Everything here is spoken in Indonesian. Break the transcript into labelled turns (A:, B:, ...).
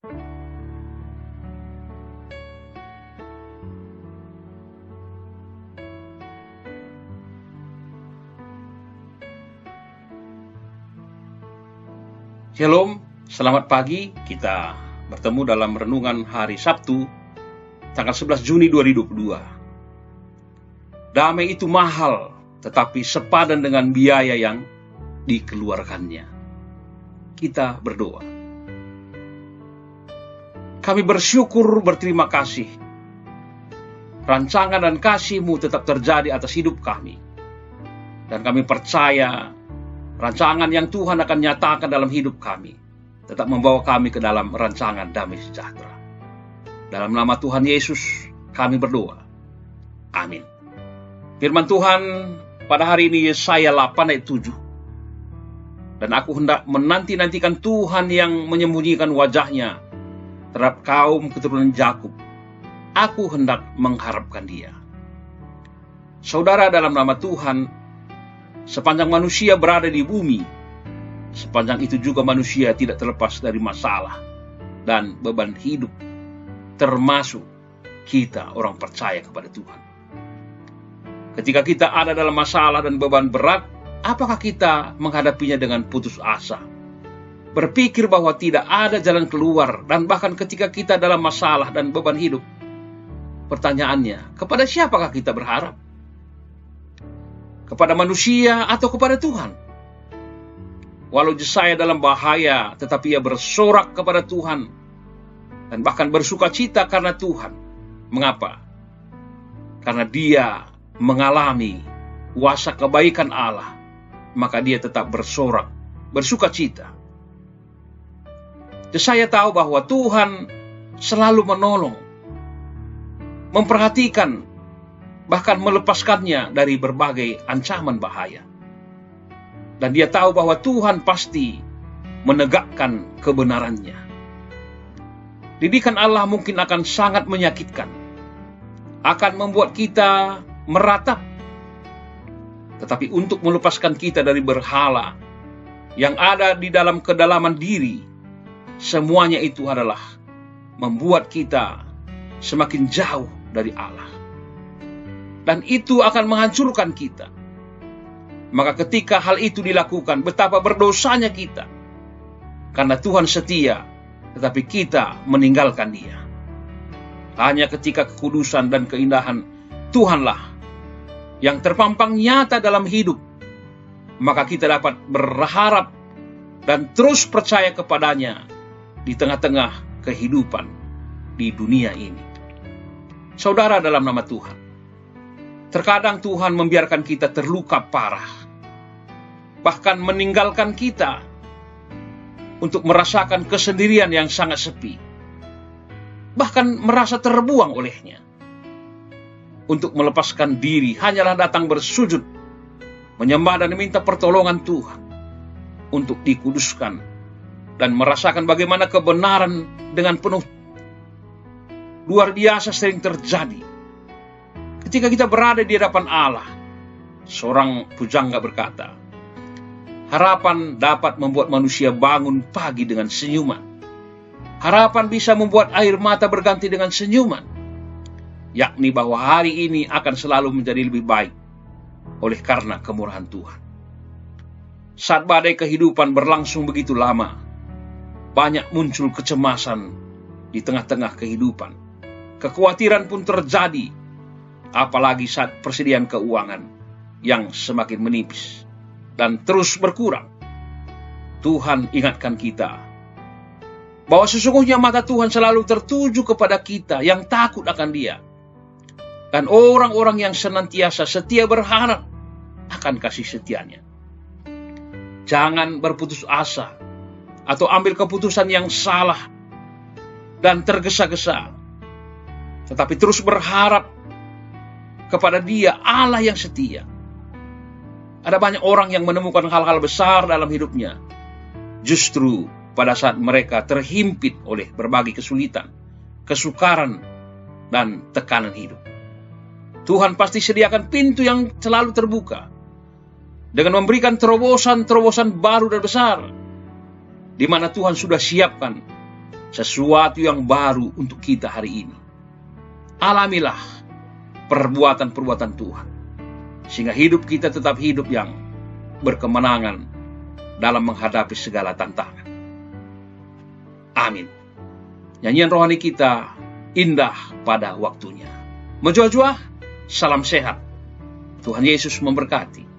A: Shalom, selamat pagi. Kita bertemu dalam renungan hari Sabtu, tanggal 11 Juni 2022. Damai itu mahal, tetapi sepadan dengan biaya yang dikeluarkannya. Kita berdoa. Kami bersyukur, berterima kasih. Rancangan dan kasih-Mu tetap terjadi atas hidup kami. Dan kami percaya rancangan yang Tuhan akan nyatakan dalam hidup kami tetap membawa kami ke dalam rancangan damai sejahtera. Dalam nama Tuhan Yesus kami berdoa. Amin. Firman Tuhan pada hari ini Yesaya 8 ayat 7. Dan aku hendak menanti-nantikan Tuhan yang menyembunyikan wajahnya terhadap kaum keturunan Yakub. Aku hendak mengharapkan Dia. Saudara, dalam nama Tuhan, sepanjang manusia berada di bumi, sepanjang itu juga manusia tidak terlepas dari masalah dan beban hidup, termasuk kita orang percaya kepada Tuhan. Ketika kita ada dalam masalah dan beban berat, apakah kita menghadapinya dengan putus asa? Berpikir bahwa tidak ada jalan keluar, dan bahkan ketika kita dalam masalah dan beban hidup, pertanyaannya, kepada siapakah kita berharap? Kepada manusia atau kepada Tuhan? Walau Yesaya dalam bahaya, tetapi ia bersorak kepada Tuhan dan bahkan bersuka cita karena Tuhan. Mengapa? Karena dia mengalami kuasa kebaikan Allah, maka dia tetap bersorak, bersuka cita. Yesaya tahu bahwa Tuhan selalu menolong, memperhatikan, bahkan melepaskannya dari berbagai ancaman bahaya. Dan dia tahu bahwa Tuhan pasti menegakkan kebenarannya. Didikan Allah mungkin akan sangat menyakitkan, akan membuat kita meratap. Tetapi untuk melepaskan kita dari berhala yang ada di dalam kedalaman diri, semuanya itu adalah membuat kita semakin jauh dari Allah. Dan itu akan menghancurkan kita. Maka ketika hal itu dilakukan, betapa berdosanya kita. Karena Tuhan setia, tetapi kita meninggalkan Dia. Hanya ketika kekudusan dan keindahan Tuhanlah yang terpampang nyata dalam hidup, maka kita dapat berharap dan terus percaya kepadanya di tengah-tengah kehidupan di dunia ini. Saudara, dalam nama Tuhan, terkadang Tuhan membiarkan kita terluka parah, bahkan meninggalkan kita untuk merasakan kesendirian yang sangat sepi, bahkan merasa terbuang olehnya. Untuk melepaskan diri, hanyalah datang bersujud, menyembah dan meminta pertolongan Tuhan, untuk dikuduskan, dan merasakan bagaimana kebenaran dengan penuh luar biasa sering terjadi. Ketika kita berada di hadapan Allah, seorang pujangga berkata, harapan dapat membuat manusia bangun pagi dengan senyuman. Harapan bisa membuat air mata berganti dengan senyuman. Yakni bahwa hari ini akan selalu menjadi lebih baik oleh karena kemurahan Tuhan. Saat badai kehidupan berlangsung begitu lama, banyak muncul kecemasan di tengah-tengah kehidupan. Kekhawatiran pun terjadi, apalagi saat persediaan keuangan yang semakin menipis dan terus berkurang. Tuhan ingatkan kita bahwa sesungguhnya mata Tuhan selalu tertuju kepada kita yang takut akan Dia, dan orang-orang yang senantiasa setia berharap akan kasih setianya. Jangan berputus asa atau ambil keputusan yang salah dan tergesa-gesa, tetapi terus berharap kepada Dia, Allah yang setia. Ada banyak orang yang menemukan hal-hal besar dalam hidupnya, justru pada saat mereka terhimpit oleh berbagai kesulitan, kesukaran, dan tekanan hidup. Tuhan pasti sediakan pintu yang selalu terbuka, dengan memberikan terobosan-terobosan baru dan besar, di mana Tuhan sudah siapkan sesuatu yang baru untuk kita hari ini. Alamilah perbuatan-perbuatan Tuhan, sehingga hidup kita tetap hidup yang berkemenangan dalam menghadapi segala tantangan. Amin. Nyanyian rohani kita indah pada waktunya. Menjua-jua, salam sehat. Tuhan Yesus memberkati.